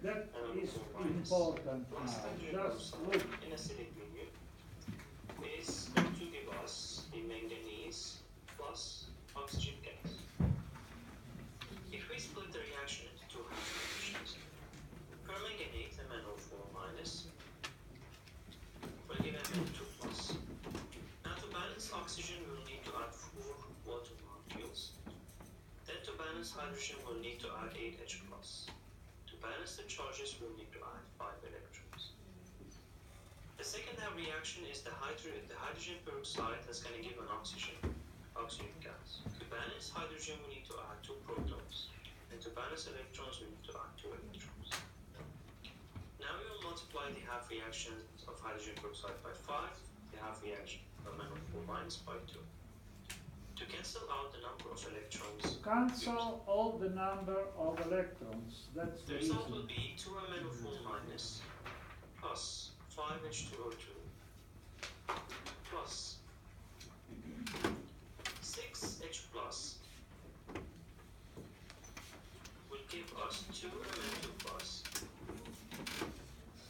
that is important now. Just look. In acidic medium is going to give us the manganese plus oxygen gas. If we split the reaction into two half reactions, permanganate MnO4 minus will give MnO2 plus. Now to balance oxygen we'll need to add 4 water molecules. Then to balance hydrogen we'll need to add 8 H plus. To balance the charges we'll need to add 5 electrons. The second half reaction is the hydrogen peroxide that's going to give an oxygen gas. To balance hydrogen we need to add 2 protons. And to balance electrons we need to add 2 electrons. Now we will multiply the half reaction of hydrogen peroxide by 5, the half reaction of MnO4 minus by 2. To cancel out the number of electrons, Cancel all the number of electrons. That's the the result will reason. be 2 MnO4 minus plus 5 H2O2 plus 6 H plus will give us 2 MnO2 plus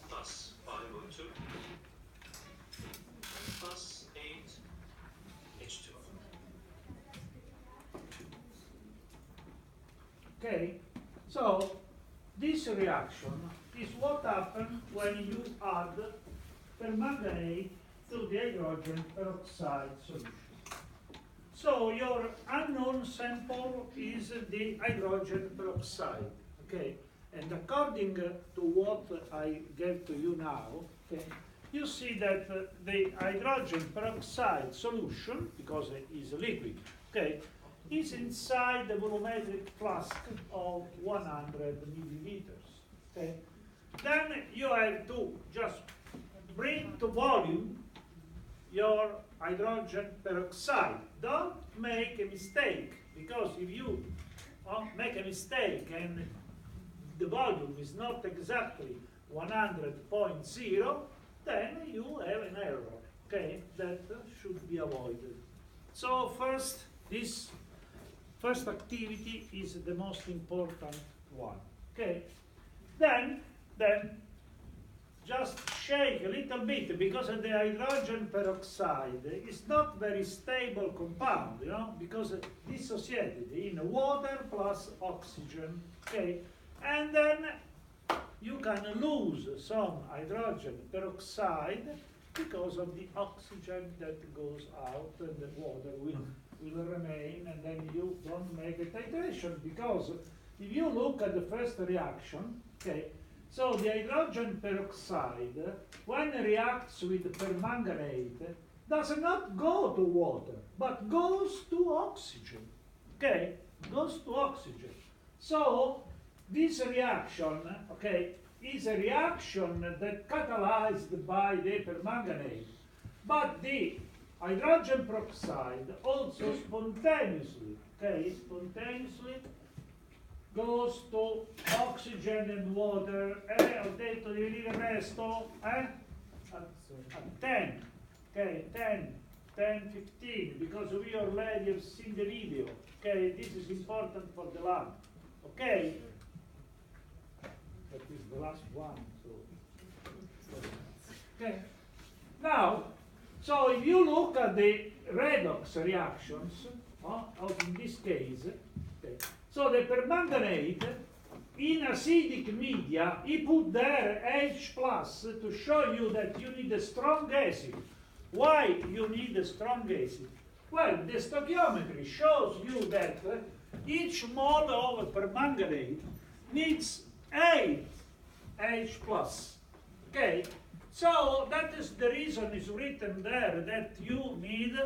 plus 5O2 plus 8 H2O. Okay, so this reaction is what happens when you add permanganate to the hydrogen peroxide solution. So your unknown sample is the hydrogen peroxide, okay? And according to what I gave to you now, okay, you see that the hydrogen peroxide solution, because it is a liquid, okay, is inside the volumetric flask of 100 milliliters. Okay? Then you have to just bring to volume your hydrogen peroxide. Don't make a mistake, because if you make a mistake and the volume is not exactly 100.0, then you have an error. Okay? That should be avoided. So this first activity is the most important one. Okay? Then just shake a little bit, because the hydrogen peroxide is not very stable compound, you know, because it's dissociated in water plus oxygen. Okay? And then you can lose some hydrogen peroxide because of the oxygen that goes out, and the water will remain, and then you don't make a titration, because if you look at the first reaction, okay, so the hydrogen peroxide, when it reacts with permanganate, does not go to water, but goes to oxygen, okay, goes to oxygen. So this reaction, okay, is a reaction that catalyzed by the permanganate, but the hydrogen peroxide also spontaneously goes to oxygen and water. Ho detto di venire presto, at 10, okay, 10, 15, because we already have seen the video. Okay, this is important for the lab. Okay, that is the last one. So, okay, now. So if you look at the redox reactions, in this case, okay, so the permanganate in acidic media, he put there H plus to show you that you need a strong acid. Why you need a strong acid? Well, the stoichiometry shows you that each mole of permanganate needs 8 H plus. Okay? So that is the reason it's written there that you need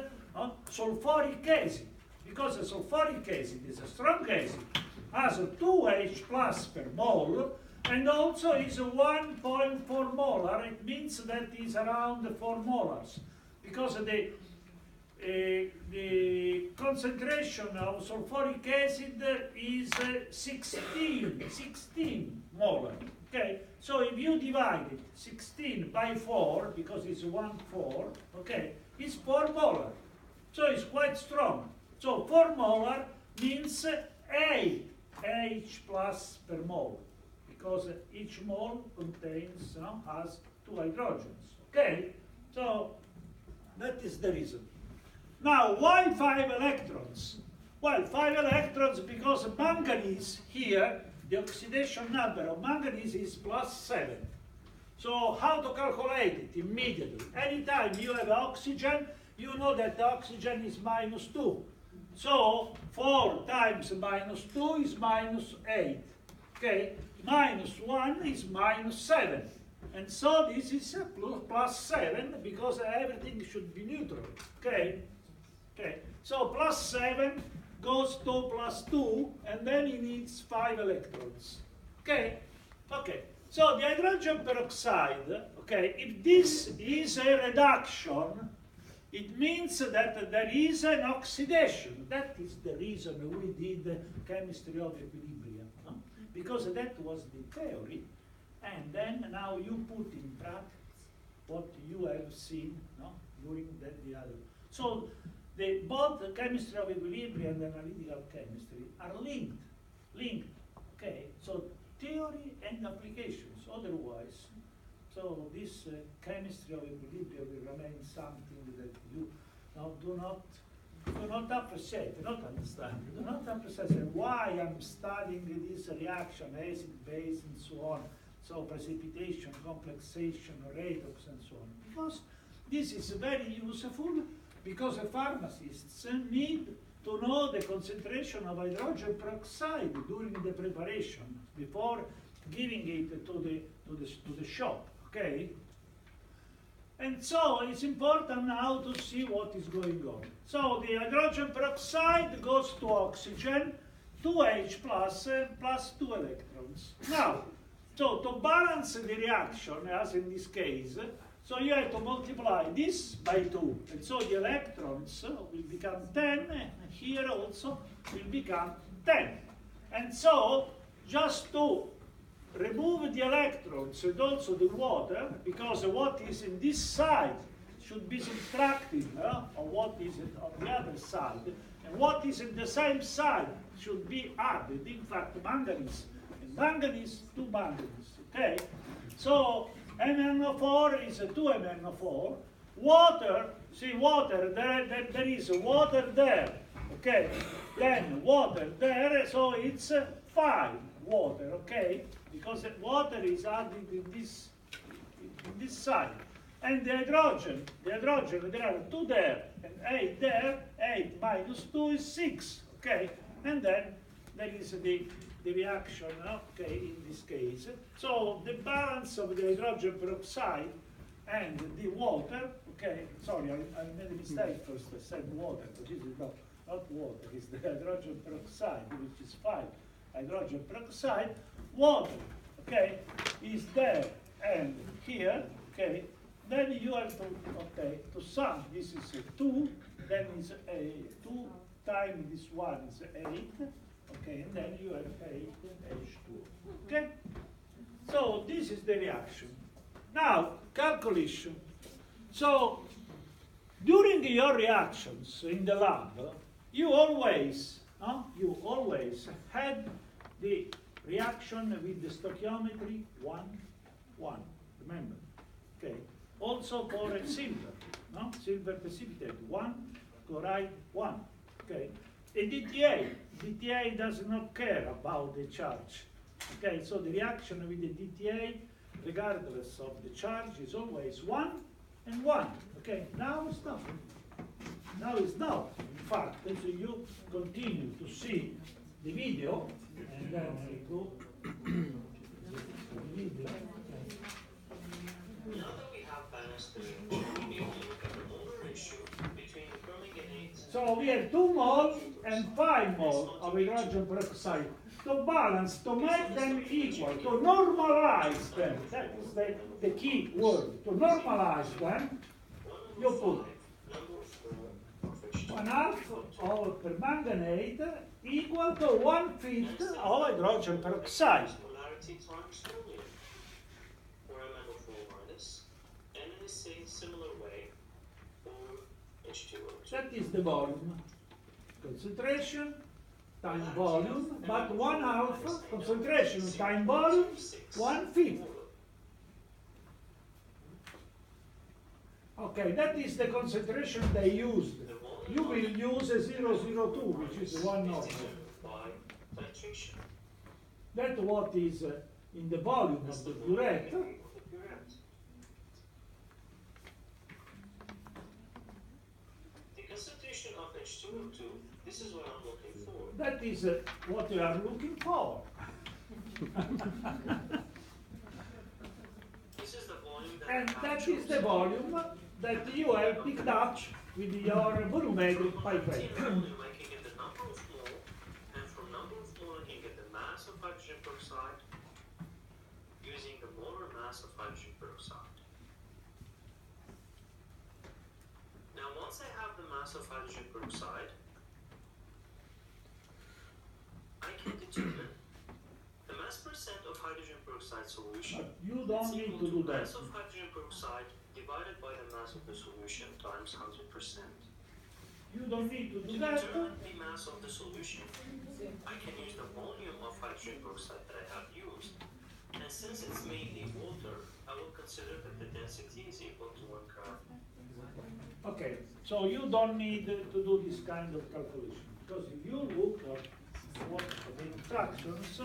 sulfuric acid, because a sulfuric acid is a strong acid, has a 2H plus per mole, and also is a 1.4 molar. It means that is around 4 molars, because the concentration of sulfuric acid is 16 molar. Okay, so if you divide it 16 by 4, because it's 1/4, okay, it's 4 molar. So it's quite strong. So 4 molar means 8 H plus per mole. because each mole contains, has 2 hydrogens. Okay, so that is the reason. Now, why 5 electrons? Well, 5 electrons because manganese here, the oxidation number of manganese is +7. So how to calculate it immediately? Anytime you have oxygen, you know that the oxygen is -2. So 4 times -2 is -8. Okay, -1 is -7. And so this is +7 because everything should be neutral. Okay? Okay. So +7 goes to +2, and then it needs 5 electrons. Okay? Okay. So the hydrogen peroxide, okay, if this is a reduction, it means that there is an oxidation. That is the reason we did chemistry of equilibrium, no? Because that was the theory, and then now you put in practice what you have seen, no, during the other. So both the chemistry of equilibrium and analytical chemistry are linked. Okay, so theory and applications. Otherwise, so this chemistry of equilibrium will remain something that you do not appreciate, do not understand, do not appreciate why I'm studying this reaction, acid, base, and so on. So precipitation, complexation, redox, and so on. Because this is very useful, because pharmacists need to know the concentration of hydrogen peroxide during the preparation before giving it to the shop. Okay? And so it's important now to see what is going on. So the hydrogen peroxide goes to oxygen, 2H plus 2 electrons. Now, so to balance the reaction, as in this case, so you have to multiply this by 2. And so the electrons will become 10, and here also will become 10. And so just to remove the electrons and also the water, because what is in this side should be subtracted of what is on the other side, and what is in the same side should be added. In fact, manganese and manganese to manganese. Okay, so MnO4 is 2MnO4. Water, see water, there is water there. Okay, then water there, so it's 5 water. Okay, because water is added in this side. And the hydrogen, there are 2 there and 8 there. 8 minus 2 is 6. Okay, and then there is the reaction, okay, in this case. So the balance of the hydrogen peroxide and the water, okay, sorry, I made a mistake first, I said water, but this is not water, it's the hydrogen peroxide, which is 5 hydrogen peroxide. Water, okay, is there and here, okay, then you have to, okay, to sum, this is 2, then is 2 times this one is 8, okay, and then you have 8 H2, okay? So this is the reaction. Now, calculation. So, during your reactions in the lab, you always had the reaction with the stoichiometry 1, 1, remember, okay? Also for silver, silver precipitate, 1, chloride 1, okay? A DTA does not care about the charge, okay? So the reaction with the DTA, regardless of the charge, is always 1 and 1, okay? Now it's not. Now it's not. In fact, so you continue to see the video, and then we go the video. Now that we have balanced the reaction, we will look at the ratio between the permanganate. So we have 2 moles and 5 moles of hydrogen peroxide. To balance, to make them equal, to normalize them. That is the key word. To normalize them, you put 1/2 of permanganate equal to 1/5 of hydrogen peroxide. Molarity times volume, or MnO4 minus, and in the same similar way for H2O2. That is the volume. Concentration time volume, but 1/2 concentration time volume, 1/5. Okay, that is the concentration they used. You will use a 002, which is 1 normal. That's what is in the volume of the burette. The concentration of H2O2, this is what I'm looking for. That is what you are looking for. This is the volume that And that is the volume that you have picked up with your volumetric pipette. Volume, I can get the number of mole, and from number of mole I can get the mass of hydrogen peroxide using the molar mass of hydrogen peroxide. Now once I have the mass of hydrogen peroxide, I can determine the mass percent of hydrogen peroxide solution. But you don't need to do The that. mass of hydrogen peroxide divided by the mass of the solution times 100%. You don't need to do To that. determine the mass of the solution, I can use the volume of hydrogen peroxide that I have used, and since it's mainly water, I will consider that the density is equal to 1 gram. Okay, so you don't need to do this kind of calculation, because if you look at what the instructions,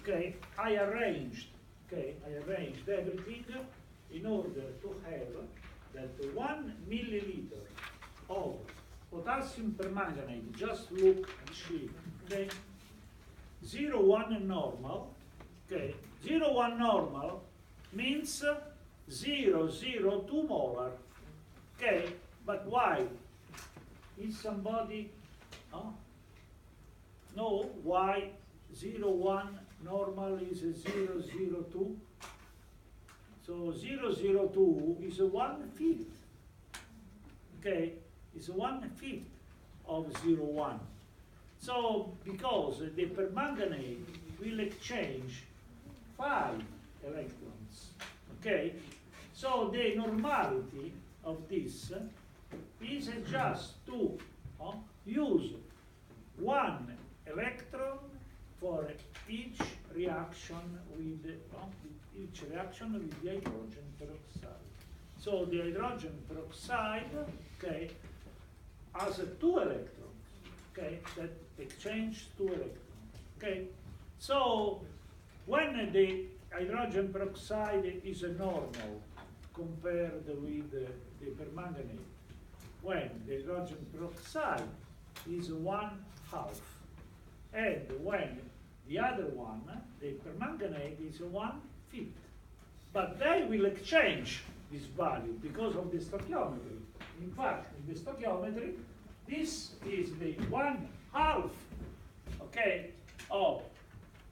okay, I arranged everything in order to have that 1 milliliter of potassium permanganate, just look and see, okay, 0,1 normal, okay, 0,1 normal means 0,02 molar, okay, but why? Is somebody, no, why 0,1 normal is 0,02? So 0,02 is 1/5, okay, is 1/5 of 0,1. So because the permanganate will exchange 5 electrons, okay, so the normality of this is just to use 1 electron for each reaction with the hydrogen peroxide. So the hydrogen peroxide, okay, has 2 electrons, okay, that exchange 2 electrons, okay. So when the hydrogen peroxide is normal compared with the permanganate, when the hydrogen peroxide is 1/2, and when the other one, the permanganate, is 1/5. But they will exchange this value because of the stoichiometry. In fact, in the stoichiometry, this is the 1/2, okay, of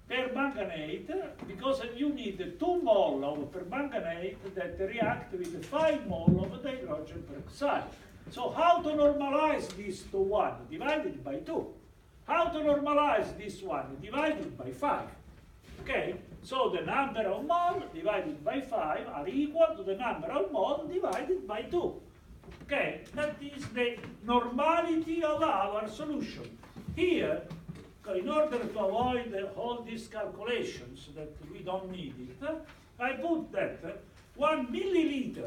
permanganate, because you need 2 mole of permanganate that react with 5 mole of the hydrogen peroxide. So how to normalize this to 1? Divided by 2. How to normalize this one? Divided by 5. Okay? So the number of mole divided by 5 are equal to the number of mole divided by 2. Okay? That is the normality of our solution. Here, in order to avoid all these calculations that we don't need it, I put that 1 milliliter